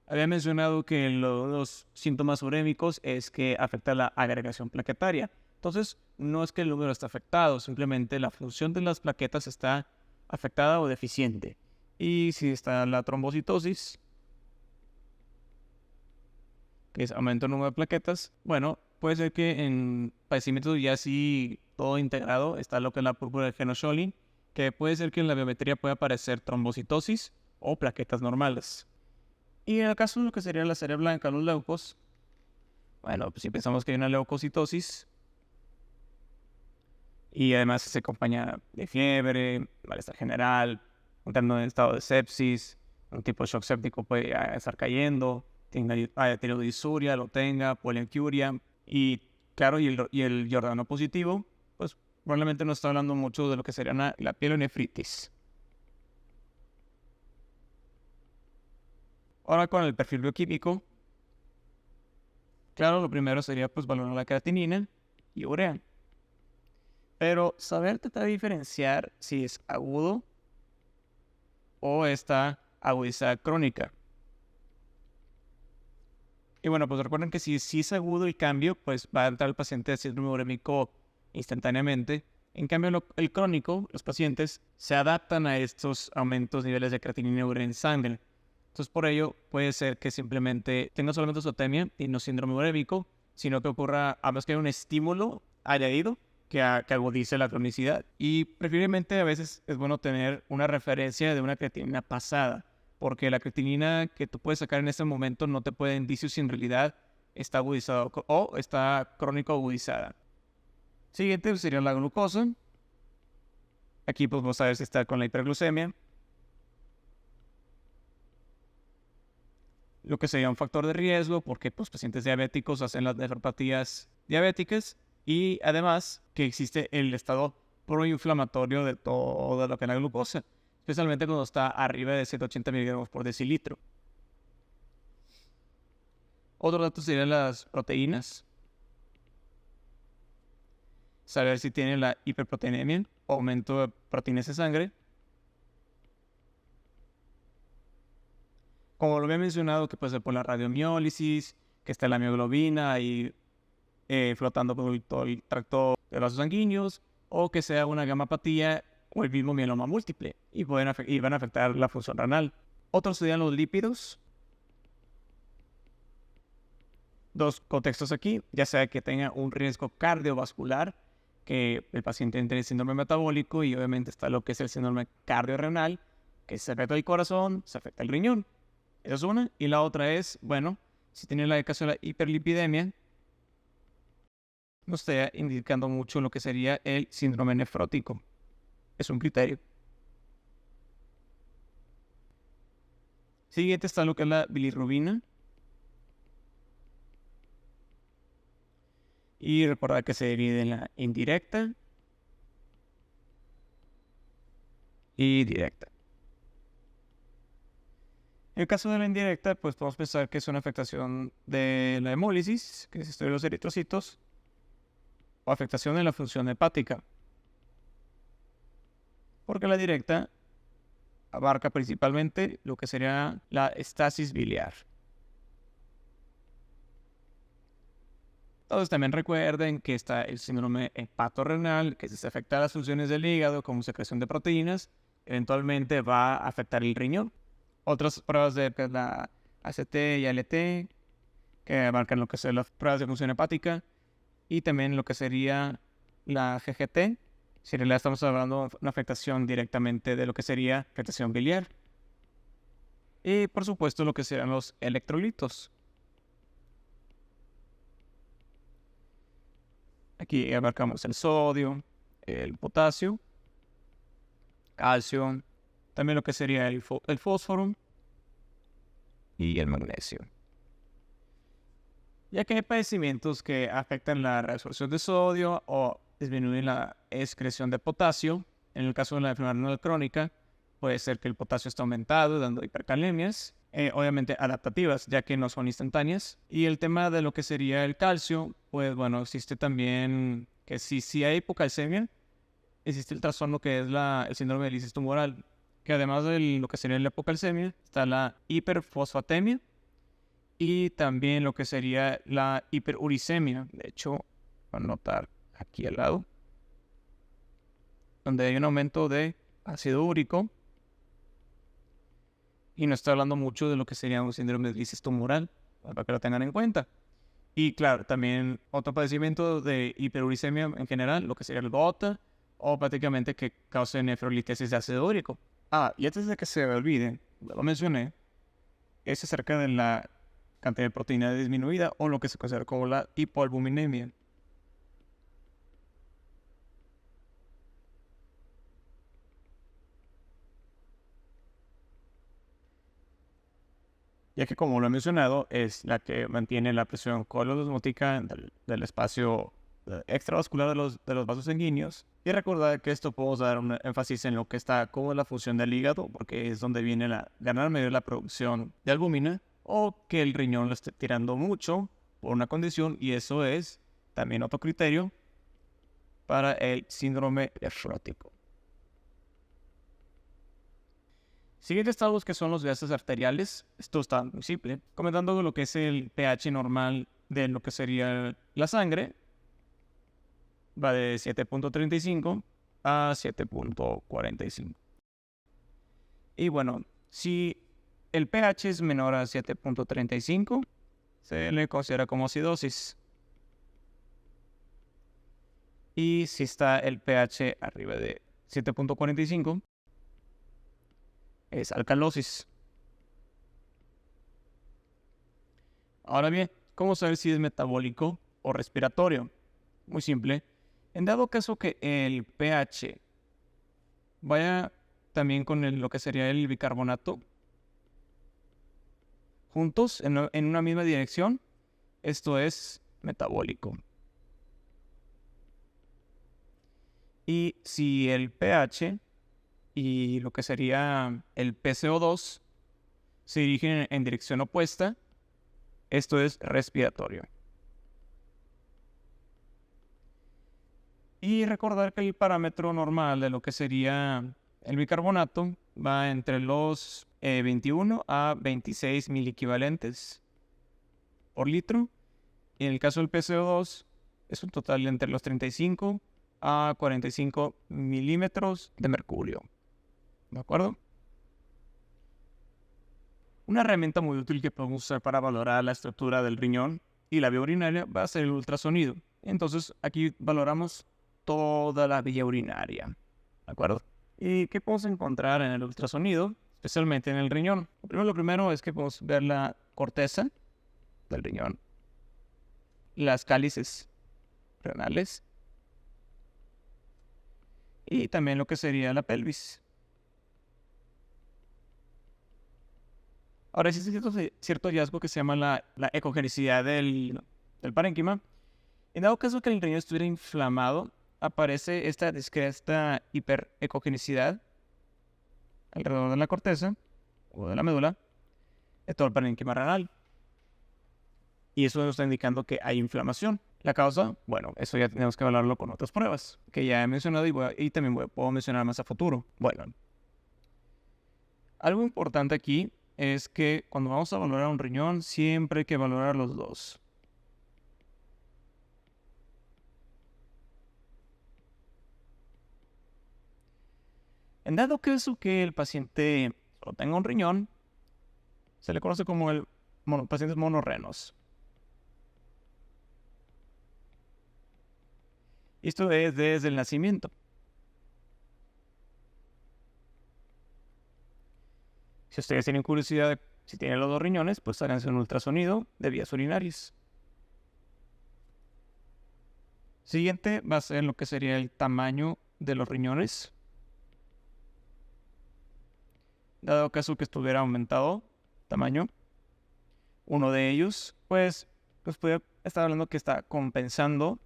Había mencionado que los síntomas urémicos es que afecta la agregación plaquetaria. Entonces, no es que el número está afectado, simplemente la función de las plaquetas está afectada o deficiente. Y si está la trombocitosis, que es aumento del número de plaquetas, bueno, puede ser que en padecimientos ya así todo integrado está lo que es la púrpura de Phenytoin, que puede ser que en la biometría pueda aparecer trombocitosis o plaquetas normales. Y en el caso de lo que sería la serie blanca, los leucos, bueno, pues si pensamos que hay una leucocitosis y además se acompaña de fiebre, malestar general, entrando en estado de sepsis, un tipo de shock séptico puede estar cayendo, haya tenido disuria, lo tenga, polianquiuria y claro, y el Giordano positivo, pues probablemente no está hablando mucho de lo que sería la pielonefritis. Ahora con el perfil bioquímico, claro, lo primero sería pues valorar la creatinina y urea. Pero saber tratar de diferenciar si es agudo o está agudizada crónica. Y bueno, pues recuerden que si es agudo el cambio, pues va a entrar el paciente de síndrome urémico instantáneamente. En cambio, el crónico, los pacientes se adaptan a estos aumentos de niveles de creatinina y urea en sangre. Entonces, por ello, puede ser que simplemente tenga solamente ozotemia y no síndrome urémico, sino que ocurra, a menos que haya un estímulo añadido que agudice la cronicidad. Y preferiblemente a veces es bueno tener una referencia de una creatinina pasada, porque la creatinina que tú puedes sacar en este momento no te puede dar indicios si en realidad está agudizada o está crónico agudizada. Siguiente sería la glucosa. Aquí pues vamos a ver si está con la hiperglucemia. lo que sería un factor de riesgo porque pues, pacientes diabéticos hacen las nefropatías diabéticas y además que existe el estado proinflamatorio de todo lo que es la glucosa, especialmente cuando está arriba de 180 miligramos por decilitro. Otro dato serían las proteínas. Saber si tiene la hiperproteinemia, aumento de proteínas en sangre. Como lo había mencionado, que puede ser por la radiomiólisis, que está la mioglobina ahí flotando por todo el tracto de vasos sanguíneos, o que sea una gamapatía o el mismo mieloma múltiple, y van a afectar la función renal. Otros serían los lípidos. Dos contextos aquí, ya sea que tenga un riesgo cardiovascular, que el paciente entre el síndrome metabólico, y obviamente está lo que es el síndrome cardiorrenal, que se afecta el corazón, se afecta el riñón. Esa es una. Y la otra es, bueno, si tiene la caso de la hiperlipidemia, nos está indicando mucho lo que sería el síndrome nefrótico. Es un criterio. Siguiente está lo que es la bilirrubina. Y recordar que se divide en la indirecta y directa. En el caso de la indirecta, pues podemos pensar que es una afectación de la hemólisis, que es esto de los eritrocitos, o afectación de la función hepática. Porque la directa abarca principalmente lo que sería la estasis biliar. Entonces también recuerden que está el síndrome hepatorrenal, que si se afecta a las funciones del hígado como secreción de proteínas, eventualmente va a afectar el riñón. Otras pruebas de la ACT y ALT, que abarcan lo que son las pruebas de función hepática, y también lo que sería la GGT, si en realidad estamos hablando de una afectación directamente de lo que sería afectación biliar. Y por supuesto lo que serán los electrolitos. Aquí abarcamos el sodio, el potasio, calcio, también lo que sería el fósforo y el magnesio. Ya que hay padecimientos que afectan la reabsorción de sodio o disminuyen la excreción de potasio. En el caso de la enfermedad renal crónica, puede ser que el potasio esté aumentado, dando hipercalemias, obviamente adaptativas, ya que no son instantáneas. Y el tema de lo que sería el calcio, pues bueno, existe también que si hay hipocalcemia, existe el trastorno que es el síndrome de lisis tumoral, que además de lo que sería la hipocalcemia, está la hiperfosfatemia y también lo que sería la hiperuricemia. De hecho, voy a anotar aquí al lado, donde hay un aumento de ácido úrico. Y no estoy hablando mucho de lo que sería un síndrome de lisis tumoral, para que lo tengan en cuenta. Y claro, también otro padecimiento de hiperuricemia en general, lo que sería el gota, o prácticamente que cause nefrolítesis de ácido úrico. Y antes de que se me olvide, lo mencioné, es acerca de la cantidad de proteína disminuida o lo que se considera como la hipoalbuminemia. Ya que como lo he mencionado, es la que mantiene la presión colodosmótica del espacio extravascular de los vasos sanguíneos. Y recordar que esto podemos dar un énfasis en lo que está como la función del hígado, porque es donde viene la gran medida de la producción de albúmina, o que el riñón lo esté tirando mucho por una condición, y eso es también otro criterio para el síndrome nefrótico. Siguiente estados que son los gases arteriales. Esto está muy simple. Comentando lo que es el pH normal de lo que sería la sangre. Va de 7.35 a 7.45. Y bueno, si el pH es menor a 7.35, se le considera como acidosis. Y si está el pH arriba de 7.45, es alcalosis. Ahora bien, ¿cómo saber si es metabólico o respiratorio? Muy simple. En dado caso que el pH vaya también con lo que sería el bicarbonato, juntos en una misma dirección, esto es metabólico. Y si el pH y lo que sería el PCO2 se dirigen en dirección opuesta, esto es respiratorio. Y recordar que el parámetro normal de lo que sería el bicarbonato va entre los 21 a 26 miliequivalentes por litro. Y en el caso del PCO2 es un total entre los 35 a 45 milímetros de mercurio. ¿De acuerdo? Una herramienta muy útil que podemos usar para valorar la estructura del riñón y la vía urinaria va a ser el ultrasonido. Entonces aquí valoramos toda la vía urinaria. ¿De acuerdo? ¿Y qué podemos encontrar en el ultrasonido? Especialmente en el riñón. Lo primero es que podemos ver la corteza del riñón, las cálices renales y también lo que sería la pelvis. Ahora existe cierto hallazgo que se llama la ecogenicidad del parénquima. En dado caso que el riñón estuviera inflamado, aparece esta discreta hiperecogenicidad alrededor de la corteza o de la médula de todo el parénquima renal. Y eso nos está indicando que hay inflamación. La causa, bueno, eso ya tenemos que evaluarlo con otras pruebas que ya he mencionado y también puedo mencionar más a futuro. Bueno, algo importante aquí es que cuando vamos a valorar un riñón, siempre hay que valorar los dos. En dado caso que el paciente solo tenga un riñón, se le conoce como pacientes monorrenos. Esto es desde el nacimiento. Si ustedes tienen curiosidad si tienen los dos riñones, pues háganse un ultrasonido de vías urinarias. Siguiente va a ser lo que sería el tamaño de los riñones. Dado caso que estuviera aumentado tamaño, uno de ellos, pues puede estar hablando que está compensando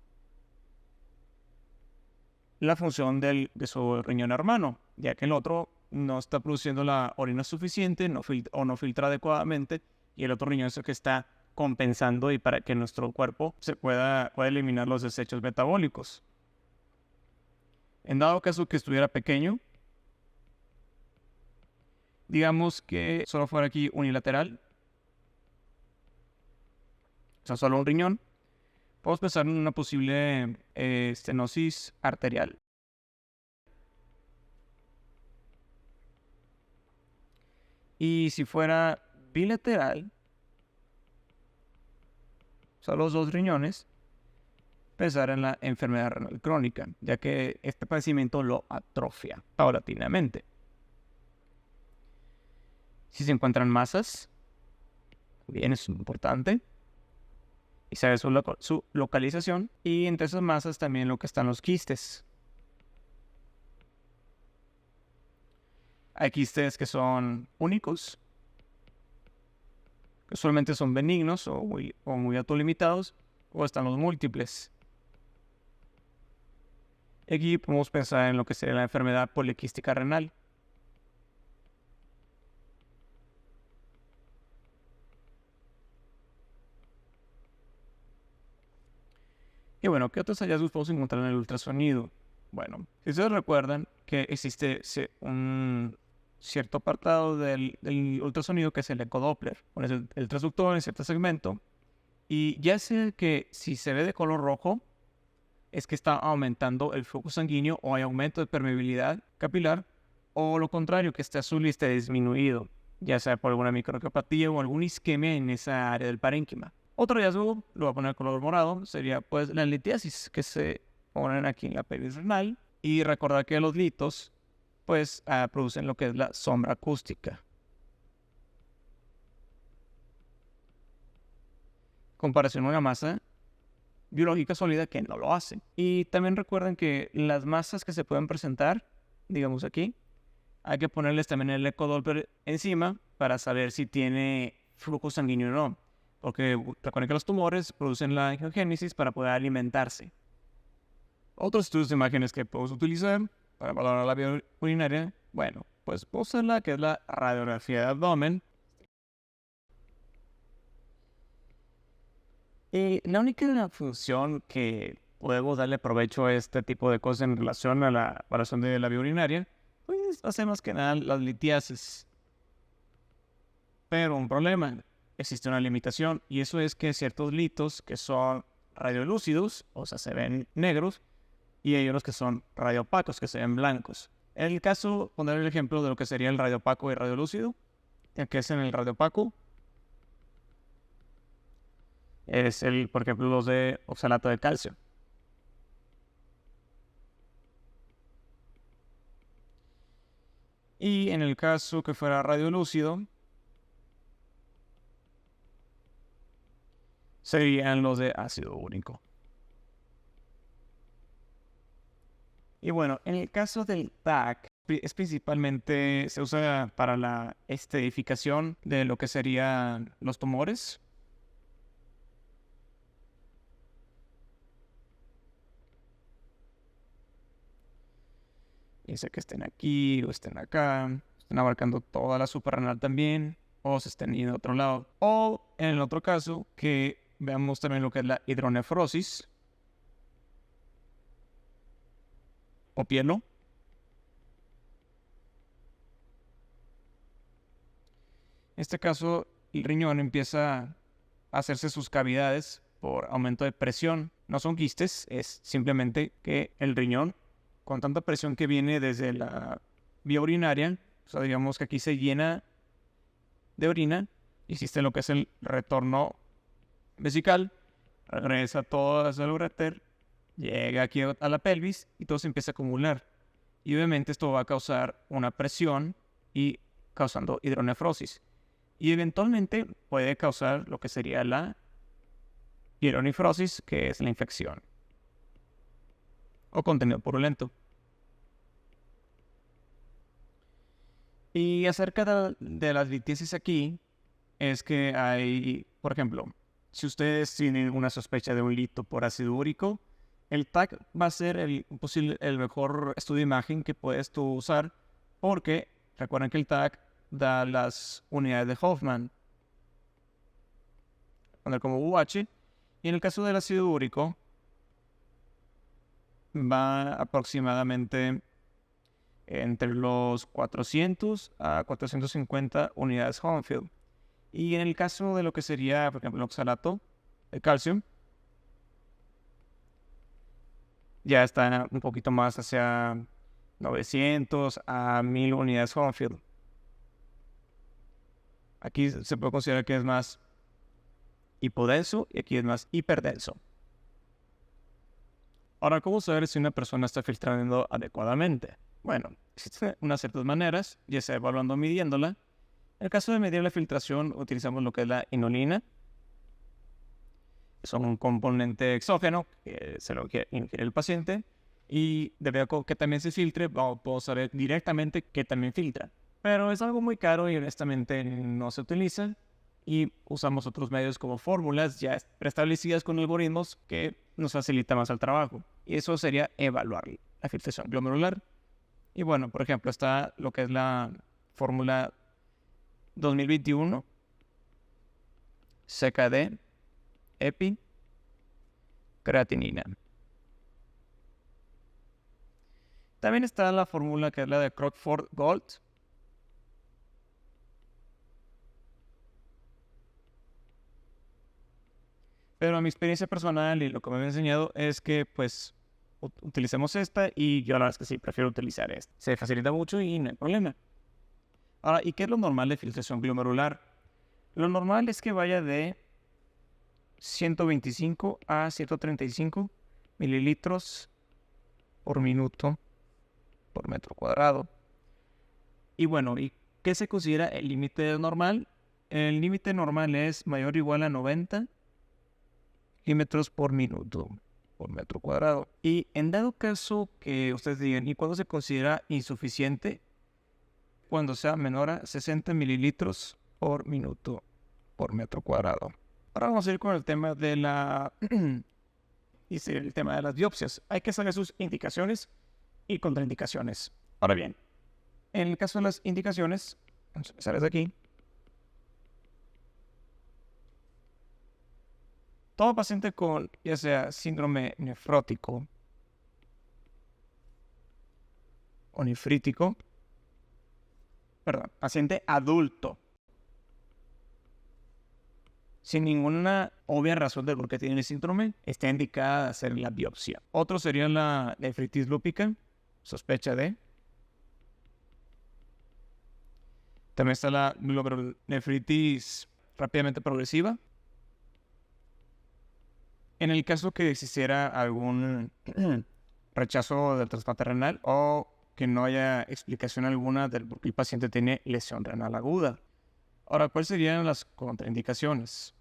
la función de su riñón hermano, ya que el otro no está produciendo la orina suficiente o no filtra adecuadamente, y el otro riñón es el que está compensando y para que nuestro cuerpo pueda eliminar los desechos metabólicos. En dado caso que estuviera pequeño, digamos que solo fuera aquí unilateral, o sea, solo un riñón, podemos pensar en una posible estenosis arterial. Y si fuera bilateral, o sea, los dos riñones, pensar en la enfermedad renal crónica, ya que este padecimiento lo atrofia paulatinamente. Si se encuentran masas, también es importante, y saber su localización, y entre esas masas también lo que están los quistes. Hay quistes que son únicos, que solamente son benignos o muy autolimitados, o están los múltiples. Aquí podemos pensar en lo que sería la enfermedad poliquística renal. Y bueno, ¿qué otros hallazgos podemos encontrar en el ultrasonido? Bueno, si ustedes recuerdan que existe un cierto apartado del ultrasonido que es el ecodoppler. Pones el transductor en cierto segmento y ya sé que si se ve de color rojo es que está aumentando el flujo sanguíneo o hay aumento de permeabilidad capilar, o lo contrario, que esté azul y esté disminuido, ya sea por alguna microangiopatía o alguna isquemia en esa área del parénquima. Otro hallazgo, lo voy a poner color morado, sería pues la litiasis que se ponen aquí en la pelvis renal, y recordar que los litos pues producen lo que es la sombra acústica. Comparación a una masa biológica sólida que no lo hace. Y también recuerden que las masas que se pueden presentar, digamos aquí, hay que ponerles también el ecodoppler encima para saber si tiene flujo sanguíneo no. Porque recuerden que los tumores producen la angiogénesis para poder alimentarse. Otros estudios de imágenes que podemos utilizar para valorar la vía urinaria, bueno, pues podemos usar la que es la radiografía de abdomen. Y la única función que podemos darle provecho a este tipo de cosas en relación a la evaluación de la vía urinaria, pues hace más que nada las litiasis. Pero un problema, existe una limitación, y eso es que ciertos litos que son radiolúcidos, o sea, se ven negros, y hay unos que son radiopacos, que se ven blancos. En el caso, poner el ejemplo de lo que sería el radiopaco y radiolúcido, que es en el radiopaco, es por ejemplo, los de oxalato de calcio. Y en el caso que fuera radiolúcido, serían los de ácido úrico. Y bueno, en el caso del TAC, es principalmente, se usa para la estadificación de lo que serían los tumores. Ya sea que estén aquí o estén acá, estén abarcando toda la suprarrenal también, o se estén yendo a otro lado. O en el otro caso, que veamos también lo que es la hidronefrosis o pielo. En este caso, el riñón empieza a hacerse sus cavidades por aumento de presión. No son quistes, es simplemente que el riñón, con tanta presión que viene desde la vía urinaria, o sea, digamos que aquí se llena de orina, existe lo que es el retorno vesical, regresa todo hacia el uréter, llega aquí a la pelvis y todo se empieza a acumular. Y obviamente esto va a causar una presión y causando hidronefrosis. Y eventualmente puede causar lo que sería la hidronefrosis, que es la infección o contenido purulento. Y acerca de las litiasis aquí, es que hay, por ejemplo, si ustedes tienen una sospecha de un lito por ácido úrico, el TAC va a ser el mejor estudio de imagen que puedes tú usar, porque recuerden que el TAC da las unidades de Hoffman, poner como UH, y en el caso del ácido úrico va aproximadamente entre los 400 a 450 unidades Hohenfield. Y en el caso de lo que sería, por ejemplo, el oxalato de calcio, ya está un poquito más hacia 900 a 1000 unidades Hohenfield. Aquí se puede considerar que es más hipodenso y aquí es más hiperdenso. Ahora, ¿cómo saber si una persona está filtrando adecuadamente? Bueno, existen unas ciertas maneras, ya sea evaluando o midiéndola. En el caso de medir la filtración, utilizamos lo que es la inulina. Es un componente exógeno que se lo ingiere el paciente. Y debido a que también se filtre, puedo saber directamente que también filtra. Pero es algo muy caro y honestamente no se utiliza. Y usamos otros medios como fórmulas ya preestablecidas con algoritmos que nos facilita más el trabajo. Y eso sería evaluar la filtración glomerular. Y bueno, por ejemplo, está lo que es la fórmula 2021, CKD, EPI, creatinina. También está la fórmula que es la de Crockford-Gold. Pero a mi experiencia personal y lo que me han enseñado es que pues utilicemos esta y yo la verdad es que sí, prefiero utilizar esta. Se facilita mucho y no hay problema. Ahora, ¿y qué es lo normal de filtración glomerular? Lo normal es que vaya de 125 a 135 mililitros por minuto por metro cuadrado. Y bueno, ¿y qué se considera el límite normal? El límite normal es mayor o igual a 90 milímetros por minuto por metro cuadrado. Y en dado caso que ustedes digan, ¿y cuándo se considera insuficiente? Cuando sea menor a 60 mililitros por minuto por metro cuadrado. Ahora vamos a ir con el tema de el tema de las biopsias. Hay que saber sus indicaciones y contraindicaciones. Ahora bien, en el caso de las indicaciones, vamos a empezar desde aquí. Todo paciente con ya sea síndrome nefrótico o nefrítico, paciente adulto, sin ninguna obvia razón del por qué tiene el síndrome, está indicada hacer la biopsia. Otro sería la nefritis lúpica, sospecha de. También está la glomerulonefritis rápidamente progresiva. En el caso que existiera algún rechazo del trasplante renal o que no haya explicación alguna del por qué el paciente tiene lesión renal aguda. Ahora, ¿cuáles serían las contraindicaciones?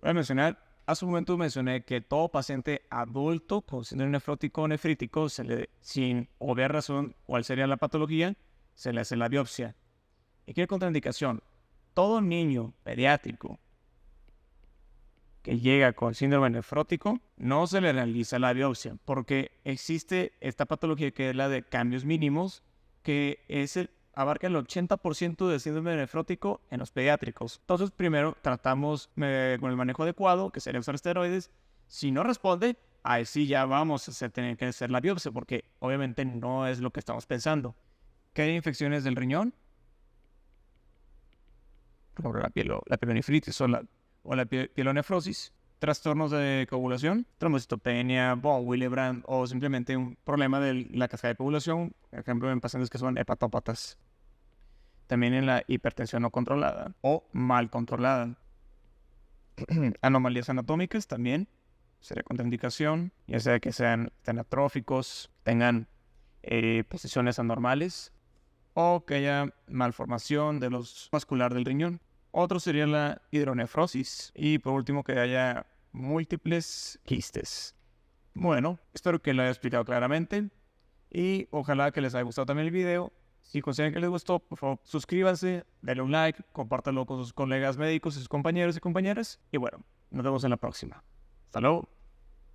Voy a mencionar, hace un momento mencioné que todo paciente adulto con síndrome nefrótico o nefrítico, sin obviar razón cuál sería la patología, se le hace la biopsia. ¿Y qué contraindicación? Todo niño pediátrico que llega con síndrome nefrótico, no se le realiza la biopsia, porque existe esta patología que es la de cambios mínimos, que abarca el 80% del síndrome nefrótico en los pediátricos. Entonces, primero tratamos con el manejo adecuado, que sería usar esteroides. Si no responde, ahí sí ya vamos a tener que hacer la biopsia, porque obviamente no es lo que estamos pensando. ¿Qué hay infecciones del riñón? Como la pielonefritis o la pielonefrosis, trastornos de coagulación, trombocitopenia, von Willebrand o simplemente un problema de la cascada de coagulación, por ejemplo en pacientes que son hepatópatas. También en la hipertensión no controlada o mal controlada. Anomalías anatómicas también sería contraindicación, ya sea que sean atróficos, tengan posiciones anormales o que haya malformación de los vascular del riñón. Otro sería la hidronefrosis. Y por último, que haya múltiples quistes. Bueno, espero que lo haya explicado claramente. Y ojalá que les haya gustado también el video. Si consideran que les gustó, por favor, suscríbanse, denle un like, compártanlo con sus colegas médicos y sus compañeros y compañeras. Y bueno, nos vemos en la próxima. Hasta luego.